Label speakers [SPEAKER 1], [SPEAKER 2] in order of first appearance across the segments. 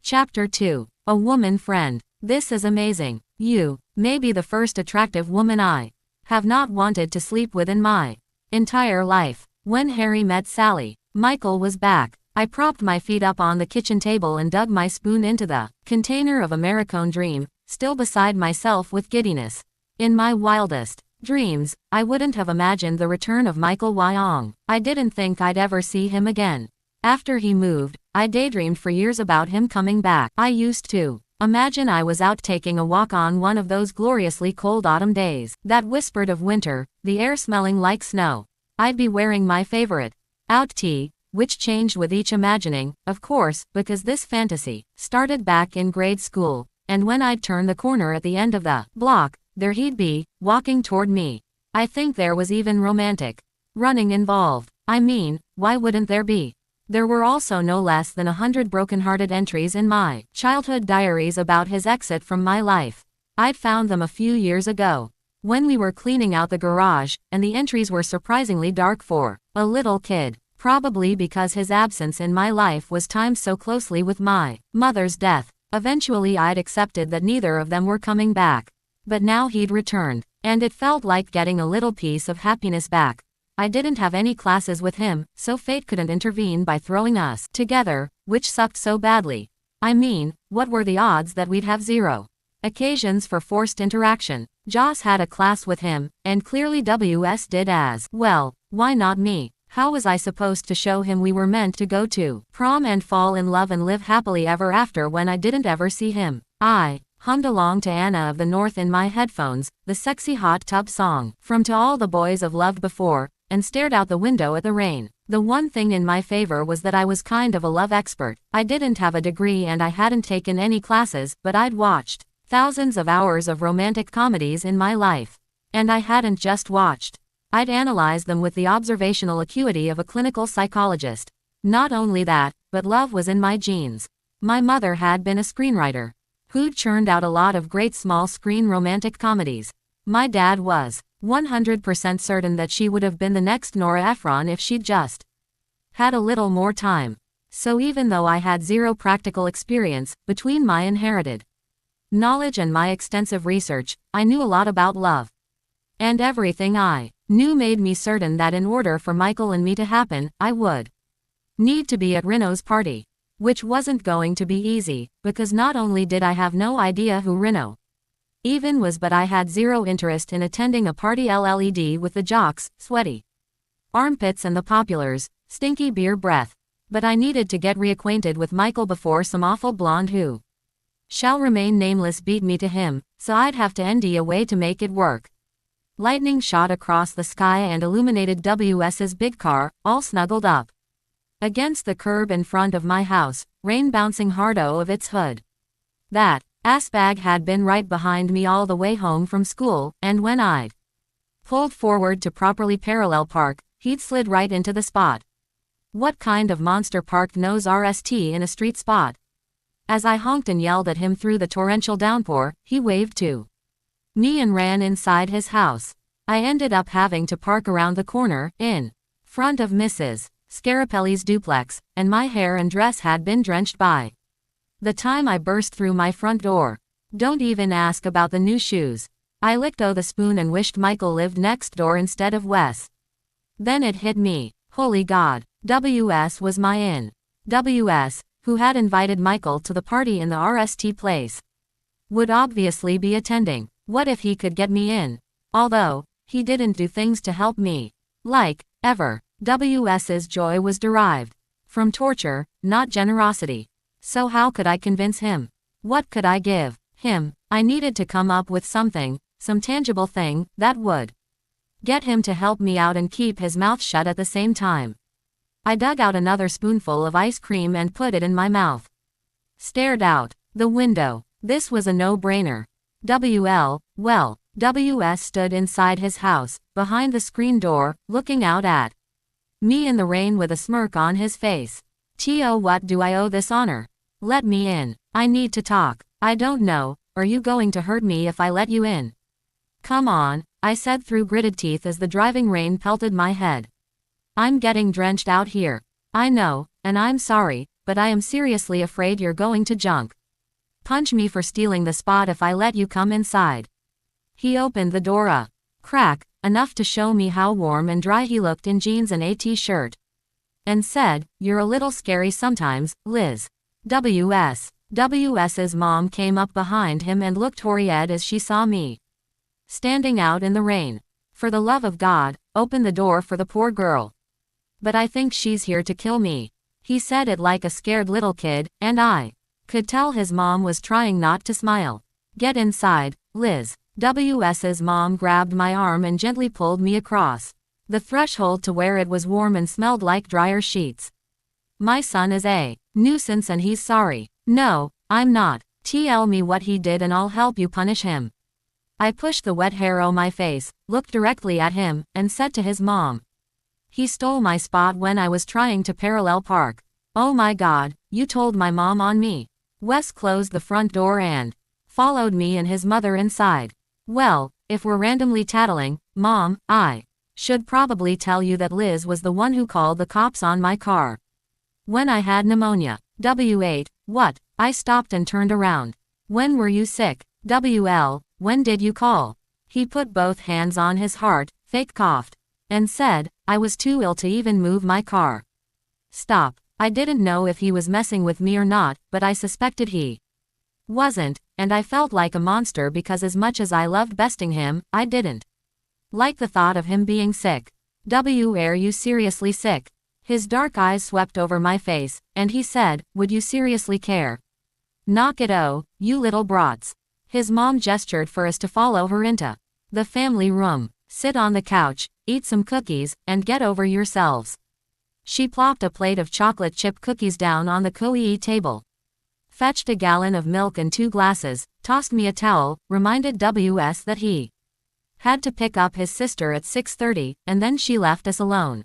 [SPEAKER 1] Chapter 2. A Woman Friend. This is amazing. You may be the first attractive woman I have not wanted to sleep with in my entire life. When Harry met Sally, Michael was back. I propped my feet up on the kitchen table and dug my spoon into the container of Americone Dream, still beside myself with giddiness. In my wildest dreams, I wouldn't have imagined the return of Michael Wyong. I didn't think I'd ever see him again. After he moved, I daydreamed for years about him coming back. I used to imagine I was out taking a walk on one of those gloriously cold autumn days that whispered of winter, the air smelling like snow. I'd be wearing my favorite out tee, which changed with each imagining, of course, because this fantasy started back in grade school, and when I'd turn the corner at the end of the block, there he'd be, walking toward me. I think there was even romantic running involved. I mean, why wouldn't there be? There were also no less than 100 broken-hearted entries in my childhood diaries about his exit from my life. I'd found them a few years ago, when we were cleaning out the garage, and the entries were surprisingly dark for a little kid, probably because his absence in my life was timed so closely with my mother's death. Eventually I'd accepted that neither of them were coming back. But now he'd returned, and it felt like getting a little piece of happiness back. I didn't have any classes with him, so fate couldn't intervene by throwing us together, which sucked so badly. I mean, what were the odds that we'd have zero occasions for forced interaction? Joss had a class with him, and clearly WS did as well. Why not me? How was I supposed to show him we were meant to go to prom and fall in love and live happily ever after when I didn't ever see him? I hummed along to Anna of the North in my headphones, the sexy hot tub song from To All the Boys I've Loved Before, and stared out the window at the rain. The one thing in my favor was that I was kind of a love expert. I didn't have a degree and I hadn't taken any classes, but I'd watched thousands of hours of romantic comedies in my life. And I hadn't just watched. I'd analyzed them with the observational acuity of a clinical psychologist. Not only that, but love was in my genes. My mother had been a screenwriter who'd churned out a lot of great small screen romantic comedies. My dad was 100% certain that she would have been the next Nora Ephron if she'd just had a little more time. So even though I had zero practical experience, between my inherited knowledge and my extensive research, I knew a lot about love. And everything I knew made me certain that in order for Michael and me to happen, I would need to be at Reno's party. Which wasn't going to be easy, because not only did I have no idea who Reno even was, but I had zero interest in attending a party LLED with the jocks, sweaty armpits and the populars, stinky beer breath. But I needed to get reacquainted with Michael before some awful blonde who shall remain nameless beat me to him, so I'd have to ND a way to make it work. Lightning shot across the sky and illuminated WS's big car, all snuggled up against the curb in front of my house, rain bouncing hard out of its hood. That assbag had been right behind me all the way home from school, and when I'd pulled forward to properly parallel park, he'd slid right into the spot. What kind of monster parked nose RST in a street spot? As I honked and yelled at him through the torrential downpour, he waved to me and ran inside his house. I ended up having to park around the corner, in front of Mrs. Scarapelli's duplex, and my hair and dress had been drenched by the time I burst through my front door. Don't even ask about the new shoes. I licked the spoon and wished Michael lived next door instead of Wes. Then it hit me. Holy God. WS was my in. WS, who had invited Michael to the party in the RST place, would obviously be attending. What if he could get me in? Although he didn't do things to help me. Like, ever. WS's joy was derived from torture, not generosity. So how could I convince him? What could I give him? I needed to come up with something, some tangible thing, that would get him to help me out and keep his mouth shut at the same time. I dug out another spoonful of ice cream and put it in my mouth. Stared out the window. This was a no-brainer. Well, WS stood inside his house, behind the screen door, looking out at me in the rain with a smirk on his face. What do I owe this honor? Let me in. I need to talk. I don't know, are you going to hurt me if I let you in? Come on, I said through gritted teeth as the driving rain pelted my head. I'm getting drenched out here. I know, and I'm sorry, but I am seriously afraid you're going to junk. Punch me for stealing the spot if I let you come inside. He opened the door a crack, enough to show me how warm and dry he looked in jeans and a t-shirt. And said, "You're a little scary sometimes, Liz." WS's mom came up behind him and looked horried as she saw me standing out in the rain. "For the love of God, open the door for the poor girl." "But I think she's here to kill me." He said it like a scared little kid, and I could tell his mom was trying not to smile. "Get inside, Liz." WS's mom grabbed my arm and gently pulled me across the threshold to where it was warm and smelled like dryer sheets. "My son is a nuisance and he's sorry." "No, I'm not. Tell me what he did and I'll help you punish him." I pushed the wet hair on my face, looked directly at him, and said to his mom, "He stole my spot when I was trying to parallel park." "Oh my God, you told my mom on me." Wes closed the front door and followed me and his mother inside. "Well, if we're randomly tattling, Mom, I should probably tell you that Liz was the one who called the cops on my car when I had pneumonia." W8, what? I stopped and turned around. "When were you sick?" WL, when did you call? He put both hands on his heart, fake coughed, and said, "I was too ill to even move my car." Stop. I didn't know if he was messing with me or not, but I suspected he wasn't, and I felt like a monster because as much as I loved besting him, I didn't like the thought of him being sick. Are you seriously sick?" His dark eyes swept over my face, and he said, "Would you seriously care?" "Knock it you little brats." His mom gestured for us to follow her into the family room. "Sit on the couch, eat some cookies, and get over yourselves." She plopped a plate of chocolate chip cookies down on the coie table, fetched a gallon of milk and 2 glasses, tossed me a towel, reminded WS that he had to pick up his sister at 6:30, and then she left us alone.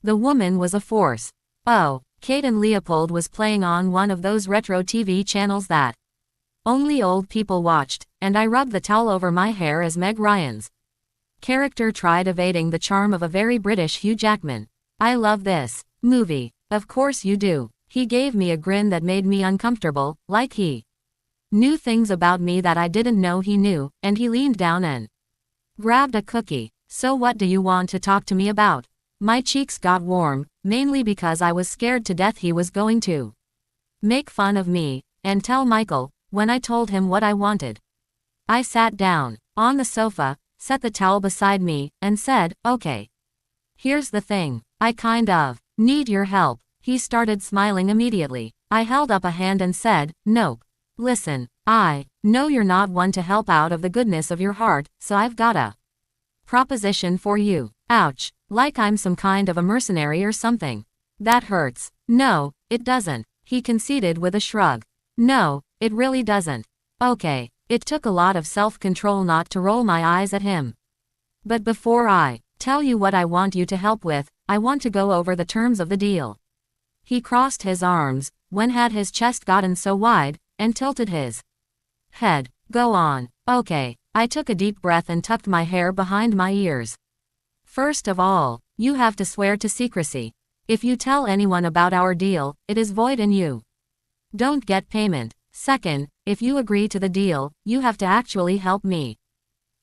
[SPEAKER 1] The woman was a force. Oh, Kate and Leopold was playing on one of those retro TV channels that only old people watched, and I rubbed the towel over my hair as Meg Ryan's character tried evading the charm of a very British Hugh Jackman. "I love this movie." "Of course you do." He gave me a grin that made me uncomfortable, like he knew things about me that I didn't know he knew, and he leaned down and grabbed a cookie. "So what do you want to talk to me about?" My cheeks got warm, mainly because I was scared to death he was going to make fun of me and tell Michael when I told him what I wanted. I sat down on the sofa, set the towel beside me, and said, "Okay. Here's the thing. I kind of need your help." He started smiling immediately. I held up a hand and said, "Nope. Listen, I know you're not one to help out of the goodness of your heart, so I've got a proposition for you." Ouch. Like I'm some kind of a mercenary or something. That hurts. "No, it doesn't," he conceded with a shrug. "No, it really doesn't." Okay. It took a lot of self-control not to roll my eyes at him. "But before I tell you what I want you to help with, I want to go over the terms of the deal." He crossed his arms, when had his chest gotten so wide, and tilted his head. "Go on." "Okay." I took a deep breath and tucked my hair behind my ears. "First of all, you have to swear to secrecy. If you tell anyone about our deal, it is void and you don't get payment. Second, if you agree to the deal, you have to actually help me.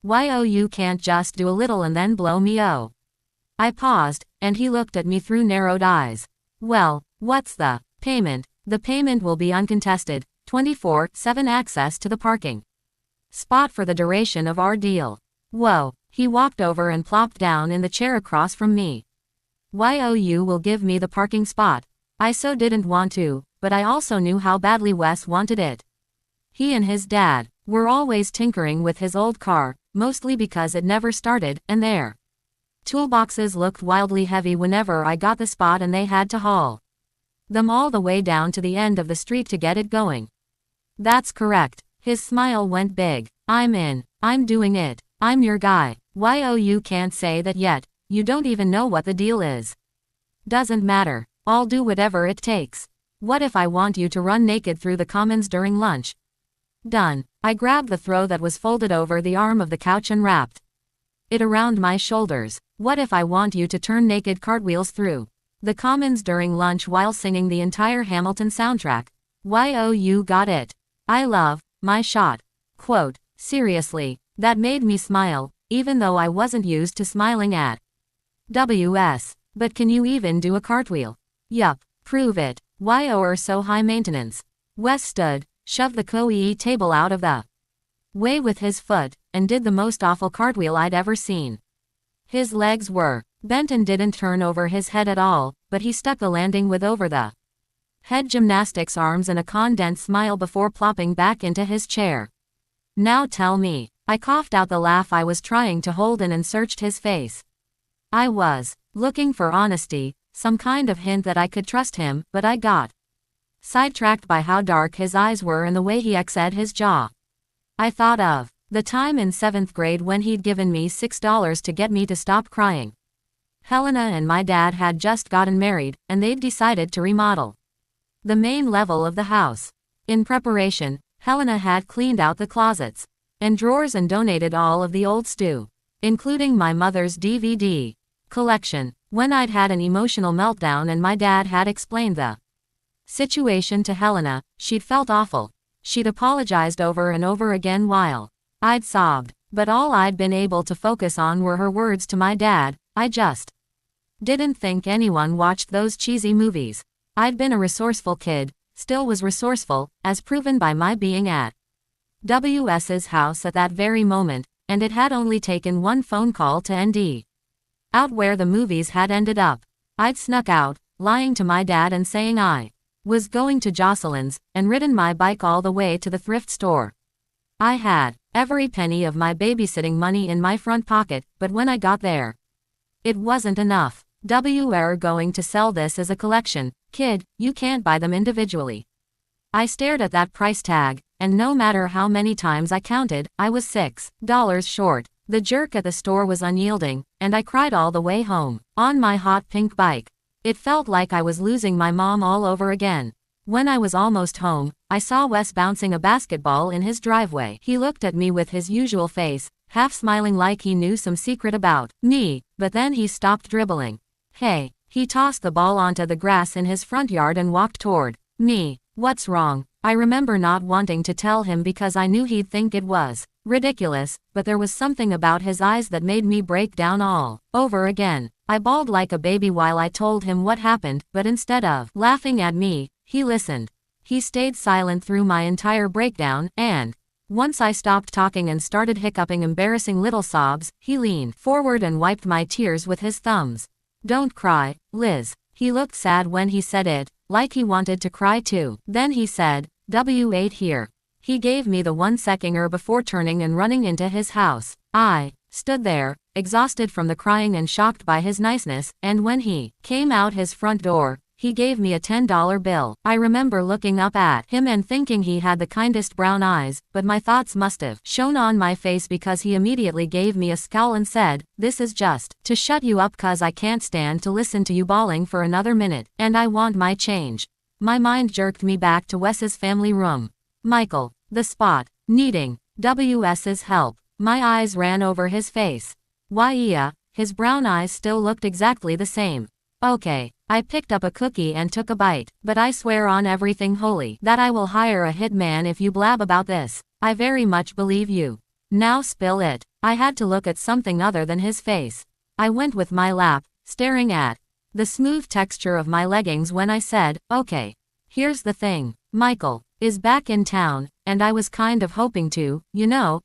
[SPEAKER 1] You can't just do a little and then blow me oh." I paused, and he looked at me through narrowed eyes. "Well, what's the payment?" "The payment will be uncontested, 24/7 access to the parking spot for the duration of our deal." Whoa. He walked over and plopped down in the chair across from me. "You will give me the parking spot." I so didn't want to, but I also knew how badly Wes wanted it. He and his dad were always tinkering with his old car, mostly because it never started, and their toolboxes looked wildly heavy whenever I got the spot and they had to haul them all the way down to the end of the street to get it going. "That's correct." His smile went big. "I'm in. I'm doing it. I'm your guy." You can't say that yet. You don't even know what the deal is." "Doesn't matter. I'll do whatever it takes." "What if I want you to run naked through the commons during lunch?" "Done." I grabbed the throw that was folded over the arm of the couch and wrapped it around my shoulders. "What if I want you to turn naked cartwheels through The Commons during lunch while singing the entire Hamilton soundtrack. You got it. I love my shot. Quote, seriously, that made me smile, even though I wasn't used to smiling at WS. But can you even do a cartwheel? Yup, prove it. You're so high maintenance. Wes stood, shoved the coe table out of the way with his foot, and did the most awful cartwheel I'd ever seen. His legs were bent and didn't turn over his head at all, but he stuck the landing with over the head gymnastics arms and a condensed smile before plopping back into his chair. Now tell me. I coughed out the laugh I was trying to hold in and searched his face. I was looking for honesty, some kind of hint that I could trust him, but I got sidetracked by how dark his eyes were and the way he exed his jaw. I thought of the time in 7th grade when he'd given me $6 to get me to stop crying. Helena and my dad had just gotten married, and they'd decided to remodel the main level of the house. In preparation, Helena had cleaned out the closets and drawers and donated all of the old stew, including my mother's DVD collection. When I'd had an emotional meltdown and my dad had explained the situation to Helena, she'd felt awful. She'd apologized over and over again while I'd sobbed, but all I'd been able to focus on were her words to my dad. I just didn't think anyone watched those cheesy movies. I'd been a resourceful kid, still was resourceful, as proven by my being at WS's house at that very moment, and it had only taken one phone call to ND out where the movies had ended up. I'd snuck out, lying to my dad and saying I was going to Jocelyn's, and ridden my bike all the way to the thrift store. I had every penny of my babysitting money in my front pocket, but when I got there, it wasn't enough. We're going to sell this as a collection, kid, you can't buy them individually. I stared at that price tag, and no matter how many times I counted, I was $6 short. The jerk at the store was unyielding, and I cried all the way home, on my hot pink bike. It felt like I was losing my mom all over again. When I was almost home, I saw Wes bouncing a basketball in his driveway. He looked at me with his usual face, half smiling like he knew some secret about me, but then he stopped dribbling. Hey, he tossed the ball onto the grass in his front yard and walked toward me. What's wrong? I remember not wanting to tell him because I knew he'd think it was ridiculous, but there was something about his eyes that made me break down all over again. I bawled like a baby while I told him what happened, but instead of laughing at me, he listened. He stayed silent through my entire breakdown, and once I stopped talking and started hiccuping embarrassing little sobs, he leaned forward and wiped my tears with his thumbs. Don't cry, Liz. He looked sad when he said it, like he wanted to cry too. Then he said, W8 here. He gave me the 1-seconder before turning and running into his house. I stood there, exhausted from the crying and shocked by his niceness, and when he came out his front door, he gave me a $10 bill. I remember looking up at him and thinking he had the kindest brown eyes, but my thoughts must have shown on my face because he immediately gave me a scowl and said, this is just to shut you up cause I can't stand to listen to you bawling for another minute, and I want my change. My mind jerked me back to Wes's family room. Michael, the spot, needing WS's help. My eyes ran over his face. Yeah, his brown eyes still looked exactly the same. Okay. I picked up a cookie and took a bite, but I swear on everything holy that I will hire a hitman if you blab about this. I very much believe you. Now spill it. I had to look at something other than his face. I went with my lap, staring at the smooth texture of my leggings when I said, okay. Here's the thing. Michael is back in town, and I was kind of hoping to,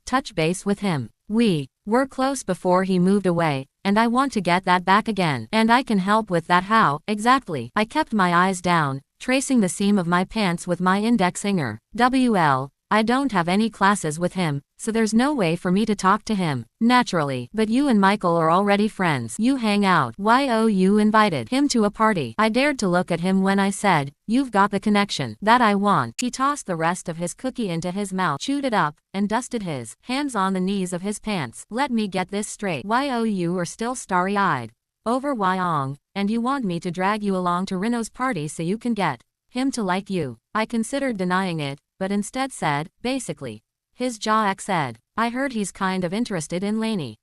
[SPEAKER 1] touch base with him. We were close before he moved away, and I want to get that back again. And I can help with that. How, exactly? I kept my eyes down, tracing the seam of my pants with my index finger. I don't have any classes with him, so there's no way for me to talk to him, naturally. But you and Michael are already friends. You hang out. You invited him to a party. I dared to look at him when I said, you've got the connection that I want. He tossed the rest of his cookie into his mouth, chewed it up, and dusted his hands on the knees of his pants. Let me get this straight. You are still starry-eyed over Wyong, and you want me to drag you along to Reno's party so you can get him to like you. I considered denying it, but instead said, basically. His jaw said, I heard he's kind of interested in Lainey.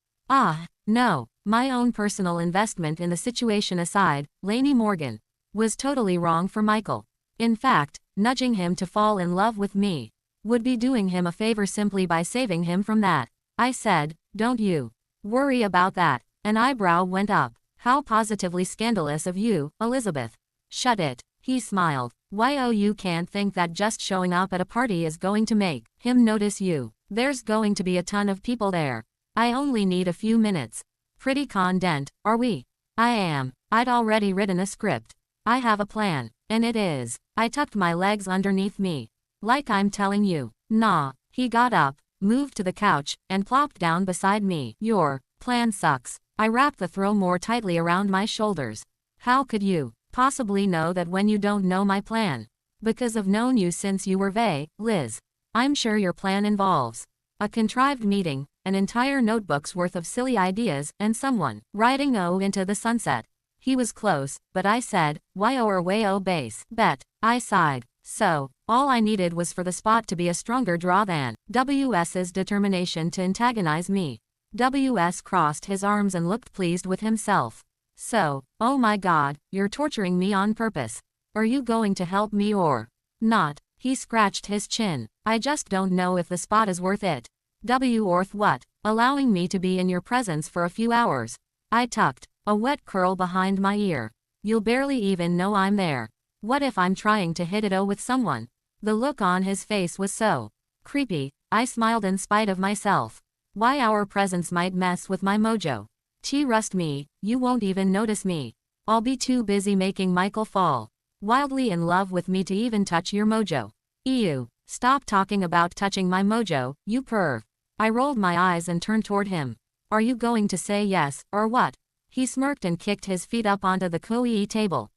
[SPEAKER 1] No, my own personal investment in the situation aside, Lainey Morgan was totally wrong for Michael. In fact, nudging him to fall in love with me would be doing him a favor simply by saving him from that. I said, don't you worry about that. An eyebrow went up. How positively scandalous of you, Elizabeth. Shut it. He smiled. Why oh, you can't think that just showing up at a party is going to make him notice you. There's going to be a ton of people there. I only need a few minutes. Pretty content, are we? I am. I'd already written a script. I have a plan, and it is. I tucked my legs underneath me. Like I'm telling you. Nah. He got up, moved to the couch, and plopped down beside me. Your plan sucks. I wrapped the throw more tightly around my shoulders. How could you possibly know that when you don't know my plan? Because I've known you since you were Liz. I'm sure your plan involves a contrived meeting, an entire notebook's worth of silly ideas, and someone riding into the sunset. He was close, but I said, why or way base. Bet. I sighed. So, all I needed was for the spot to be a stronger draw than WS's determination to antagonize me. WS crossed his arms and looked pleased with himself. So, oh my God, you're torturing me on purpose. Are you going to help me or not? He scratched his chin. I just don't know if the spot is worth it. Worth what? Allowing me to be in your presence for a few hours. I tucked a wet curl behind my ear. You'll barely even know I'm there. What if I'm trying to hit it with someone? The look on his face was so creepy. I smiled in spite of myself. Why our presence might mess with my mojo. Trust me, you won't even notice me. I'll be too busy making Michael fall wildly in love with me to even touch your mojo. Ew. Stop talking about touching my mojo, you perv. I rolled my eyes and turned toward him. Are you going to say yes, or what? He smirked and kicked his feet up onto the coe table.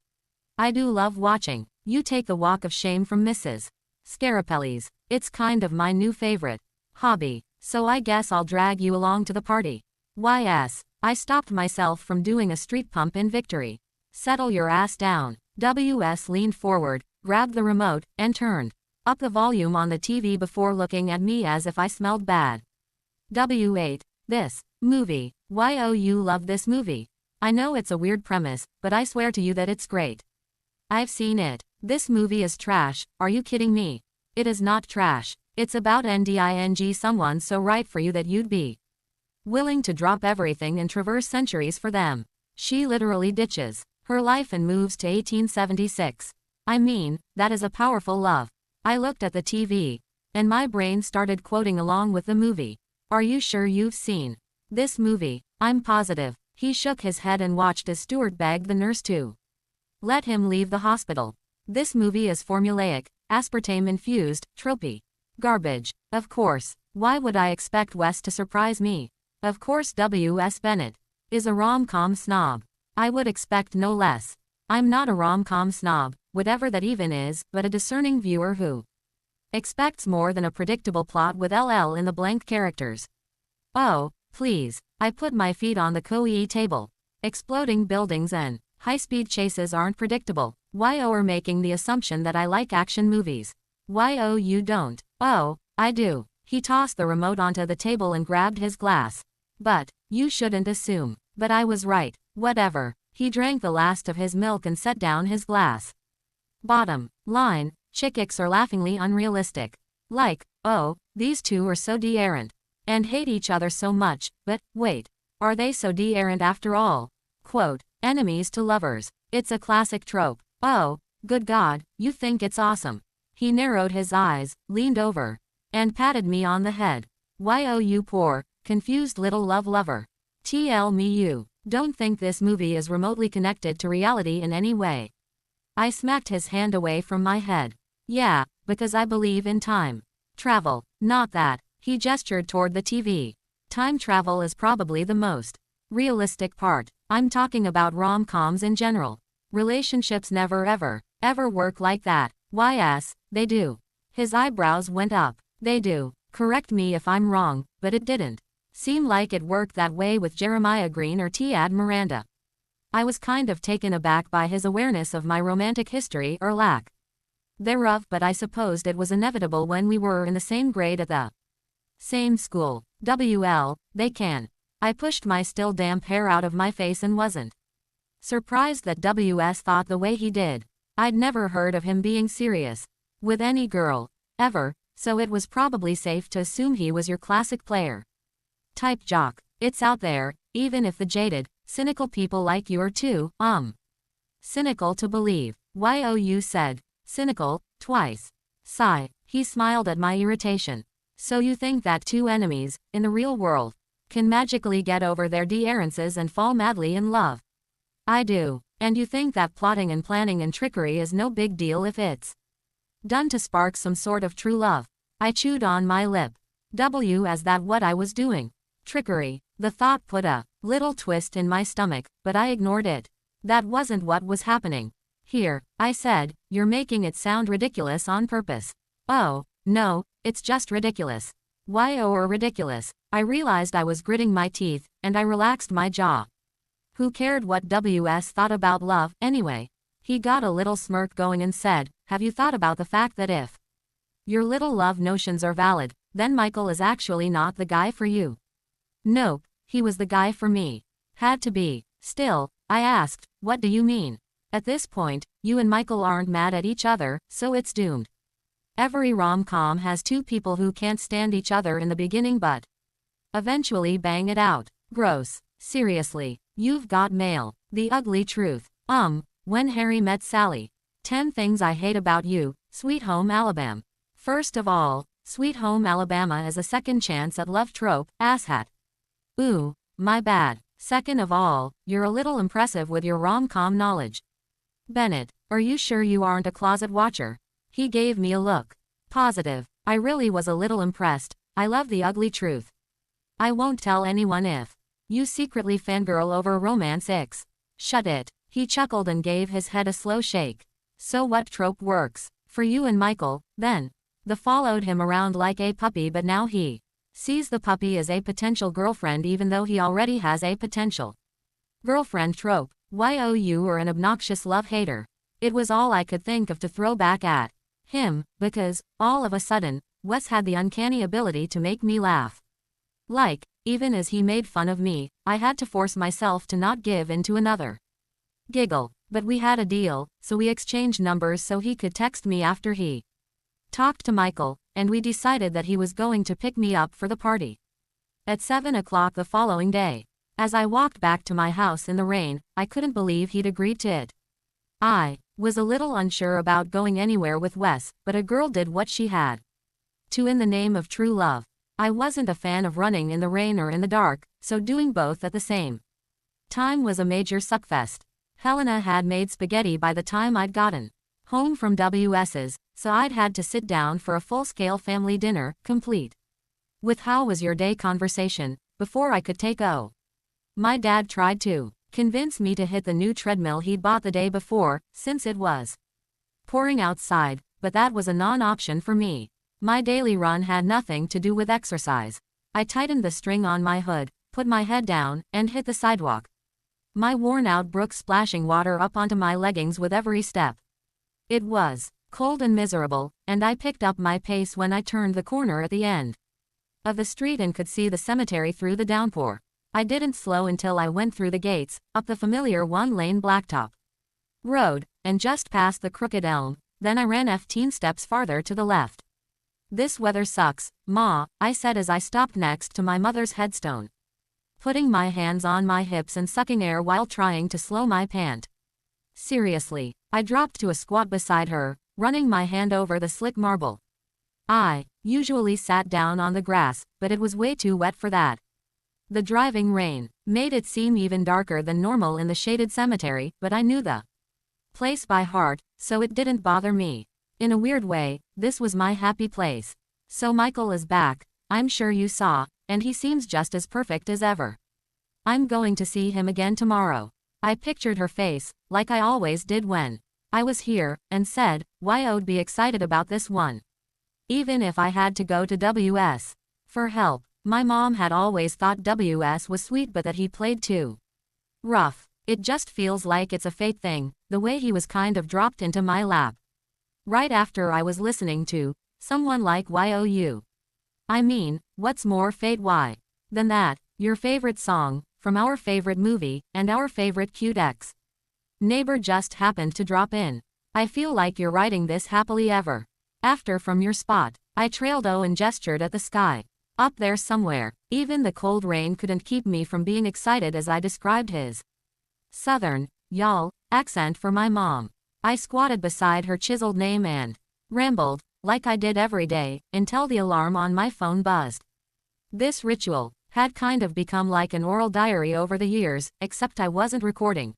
[SPEAKER 1] I do love watching you take the walk of shame from Mrs. Scarapelli's. It's kind of my new favorite hobby, so I guess I'll drag you along to the party. YS. I stopped myself from doing a street pump in victory. Settle your ass down. WS leaned forward, grabbed the remote, and turned up the volume on the TV before looking at me as if I smelled bad. W8. This movie. Why oh, you love this movie. I know it's a weird premise, but I swear to you that it's great. I've seen it. This movie is trash. Are you kidding me? It is not trash. It's about NDING someone so right for you that you'd be willing to drop everything and traverse centuries for them. She literally ditches her life and moves to 1876. I mean, that is a powerful love. I looked at the TV, and my brain started quoting along with the movie. Are you sure you've seen this movie? I'm positive. He shook his head and watched as Stuart begged the nurse to let him leave the hospital. This movie is formulaic, aspartame-infused, tropey garbage. Of course. Why would I expect Wes to surprise me? Of course W.S. Bennett is a rom-com snob. I would expect no less. I'm not a rom-com snob, whatever that even is, but a discerning viewer who expects more than a predictable plot with LL in the blank characters. Oh, please. I put my feet on the coe table. Exploding buildings and high-speed chases aren't predictable. Why are making the assumption that I like action movies. Why you don't? Oh, I do. He tossed the remote onto the table and grabbed his glass. But you shouldn't assume. But I was right. Whatever. He drank the last of his milk and set down his glass. Bottom line, chicks are laughingly unrealistic. Like, oh, these two are so de-errant. And hate each other so much, but, wait. Are they so de-errant after all? Quote, enemies to lovers. It's a classic trope. Oh, good God, you think it's awesome. He narrowed his eyes, leaned over, and patted me on the head. Why you poor, confused little love lover. Tell me you don't think this movie is remotely connected to reality in any way. I smacked his hand away from my head. Yeah, because I believe in time travel. Not that. He gestured toward the TV. Time travel is probably the most realistic part. I'm talking about rom-coms in general. Relationships never ever work like that. YS, they do. His eyebrows went up. They do. Correct me if I'm wrong, but it didn't seem like it worked that way with Jeremiah Green or Tiad Miranda. I was kind of taken aback by his awareness of my romantic history or lack thereof, but I supposed it was inevitable when we were in the same grade at the same school. WL, they can I pushed my still damp hair out of my face and wasn't surprised that WS thought the way he did. I'd never heard of him being serious with any girl, ever, so it was probably safe to assume he was your classic player type jock. It's out there, even if the jaded, cynical people like you are too, cynical to believe. You said, cynical, twice. Sigh. He smiled at my irritation. So you think that two enemies, in the real world, can magically get over their differences and fall madly in love? I do. And you think that plotting and planning and trickery is no big deal if it's done to spark some sort of true love? I chewed on my lip. As that what I was doing? Trickery. The thought put a little twist in my stomach, but I ignored it. That wasn't what was happening. Here, I said, you're making it sound ridiculous on purpose. Oh, no, it's just ridiculous. Or ridiculous. I realized I was gritting my teeth, and I relaxed my jaw. Who cared what WS thought about love, anyway? He got a little smirk going and said, have you thought about the fact that if your little love notions are valid, then Michael is actually not the guy for you? Nope, he was the guy for me. Had to be. Still, I asked, what do you mean? At this point, you and Michael aren't mad at each other, so it's doomed. Every rom-com has two people who can't stand each other in the beginning but eventually bang it out. Gross. Seriously, you've got mail. The ugly truth. When Harry met Sally. 10 things I hate about you, Sweet Home Alabama. First of all, Sweet Home Alabama is a second chance at love trope, asshat. Ooh, my bad. Second of all, you're a little impressive with your rom-com knowledge. Bennett, are you sure you aren't a closet watcher? He gave me a look. Positive. I really was a little impressed. I love the ugly truth. I won't tell anyone if you secretly fangirl over romance icks. Shut it. He chuckled and gave his head a slow shake. So what trope works for you and Michael, then? The followed him around like a puppy, but now he sees the puppy as a potential girlfriend even though he already has a potential girlfriend trope. You were an obnoxious love hater. It was all I could think of to throw back at him, because, all of a sudden, Wes had the uncanny ability to make me laugh. Like, even as he made fun of me, I had to force myself to not give in to another giggle. But we had a deal, so we exchanged numbers so he could text me after he talked to Michael, and we decided that he was going to pick me up for the party at 7 o'clock the following day. As I walked back to my house in the rain, I couldn't believe he'd agreed to it. I was a little unsure about going anywhere with Wes, but a girl did what she had to in the name of true love. I wasn't a fan of running in the rain or in the dark, so doing both at the same time was a major suckfest. Helena had made spaghetti by the time I'd gotten home from WS's, so I'd had to sit down for a full-scale family dinner, complete with how was your day conversation, before I could take o. My dad tried to convince me to hit the new treadmill he'd bought the day before, since it was pouring outside, but that was a non-option for me. My daily run had nothing to do with exercise. I tightened the string on my hood, put my head down, and hit the sidewalk. My worn-out brook splashing water up onto my leggings with every step. It was cold and miserable, and I picked up my pace when I turned the corner at the end of the street and could see the cemetery through the downpour. I didn't slow until I went through the gates, up the familiar one-lane blacktop road, and just past the crooked elm, then I ran 15 steps farther to the left. This weather sucks, Ma, I said as I stopped next to my mother's headstone, putting my hands on my hips and sucking air while trying to slow my pant. Seriously, I dropped to a squat beside her, running my hand over the slick marble. I usually sat down on the grass, but it was way too wet for that. The driving rain made it seem even darker than normal in the shaded cemetery, but I knew the place by heart, so it didn't bother me. In a weird way, this was my happy place. So Michael is back, I'm sure you saw, and he seems just as perfect as ever. I'm going to see him again tomorrow. I pictured her face, like I always did when I was here, and said, I'd be excited about this one. Even if I had to go to WS for help. My mom had always thought WS was sweet but that he played too rough. It just feels like it's a fate thing, the way he was kind of dropped into my lap right after I was listening to someone like YOU. I mean, what's more fate than that? your favorite song, from our favorite movie, and our favorite cute ex. Neighbor just happened to drop in. I feel like you're writing this happily ever after from your spot. I trailed O and gestured at the sky. Up there somewhere. Even the cold rain couldn't keep me from being excited as I described his southern, y'all, accent for my mom. I squatted beside her chiseled name and rambled, like I did every day, until the alarm on my phone buzzed. This ritual had kind of become like an oral diary over the years, except I wasn't recording.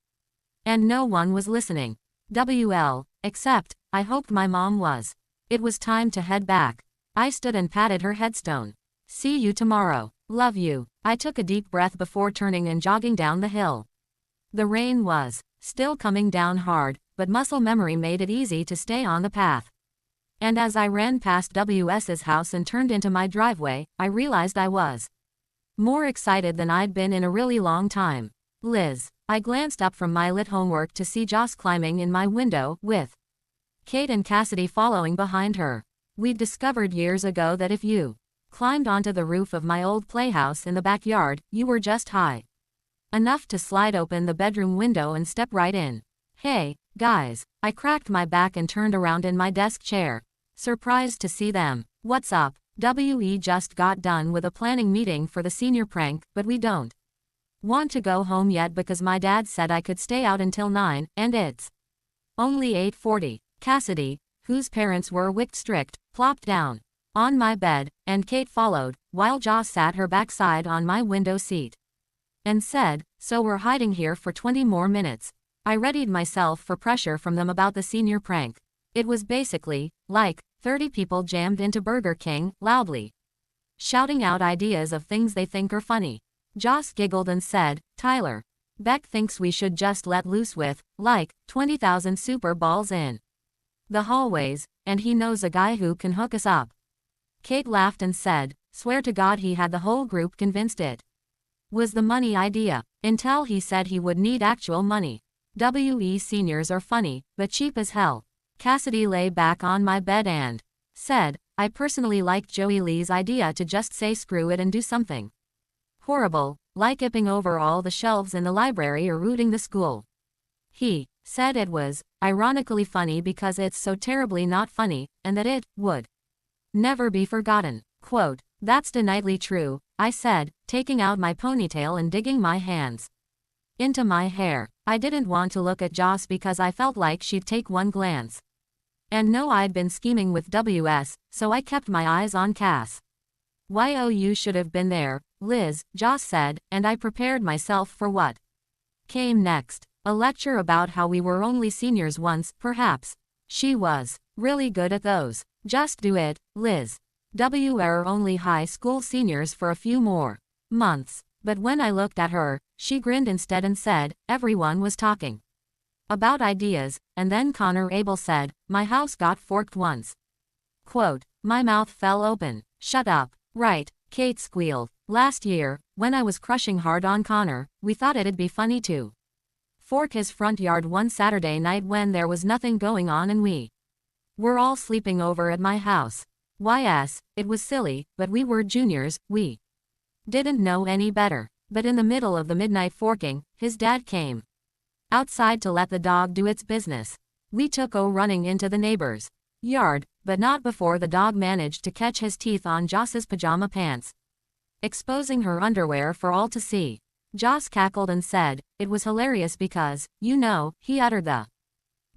[SPEAKER 1] And no one was listening. WL, except, I hoped my mom was. It was time to head back. I stood and patted her headstone. See you tomorrow. Love you. I took a deep breath before turning and jogging down the hill. The rain was still coming down hard, but muscle memory made it easy to stay on the path. And as I ran past WS's house and turned into my driveway, I realized I was more excited than I'd been in a really long time. Liz. I glanced up from my lit homework to see Joss climbing in my window, with Kate and Cassidy following behind her. We'd discovered years ago that if you climbed onto the roof of my old playhouse in the backyard, you were just high enough to slide open the bedroom window and step right in. Hey, guys. I cracked my back and turned around in my desk chair, surprised to see them. What's up? We just got done with a planning meeting for the senior prank, but we don't want to go home yet because my dad said I could stay out until 9, and it's only 8:40. Cassidy, whose parents were wicked strict, plopped down on my bed, and Kate followed, while Joss sat her backside on my window seat and said, so we're hiding here for 20 more minutes. I readied myself for pressure from them about the senior prank. It was basically like 30 people jammed into Burger King, loudly shouting out ideas of things they think are funny. Joss giggled and said, Tyler, Beck thinks we should just let loose with, like, 20,000 super balls in the hallways, and he knows a guy who can hook us up. Kate laughed and said, swear to God he had the whole group convinced it was the money idea, until he said he would need actual money. Seniors are funny, but cheap as hell. Cassidy lay back on my bed and said, I personally liked Joey Lee's idea to just say screw it and do something horrible, like ipping over all the shelves in the library or rooting the school. He said it was ironically funny because it's so terribly not funny, and that it would never be forgotten. Quote, that's definitely true, I said, taking out my ponytail and digging my hands into my hair. I didn't want to look at Joss because I felt like she'd take one glance and know I'd been scheming with WS, so I kept my eyes on Cass. You should have been there, Liz, Joss said, and I prepared myself for what came next. A lecture about how we were only seniors once, perhaps. She was really good at those. Just do it, Liz. We're only high school seniors for a few more months. But when I looked at her, she grinned instead and said, everyone was talking about ideas, and then Connor Abel said, my house got forked once. Quote, my mouth fell open. Shut up. Right, Kate squealed. Last year, when I was crushing hard on Connor, we thought it'd be funny to fork his front yard one Saturday night when there was nothing going on and we were all sleeping over at my house. It was silly, but we were juniors, we didn't know any better. But in the middle of the midnight forking, his dad came outside to let the dog do its business. We took running into the neighbor's yard, but not before the dog managed to catch his teeth on Joss's pajama pants, exposing her underwear for all to see. Joss cackled and said, it was hilarious because, he uttered the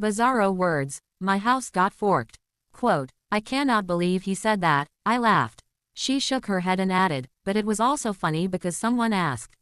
[SPEAKER 1] bizarro words, my house got forked. Quote, I cannot believe he said that, I laughed. She shook her head and added, but it was also funny because someone asked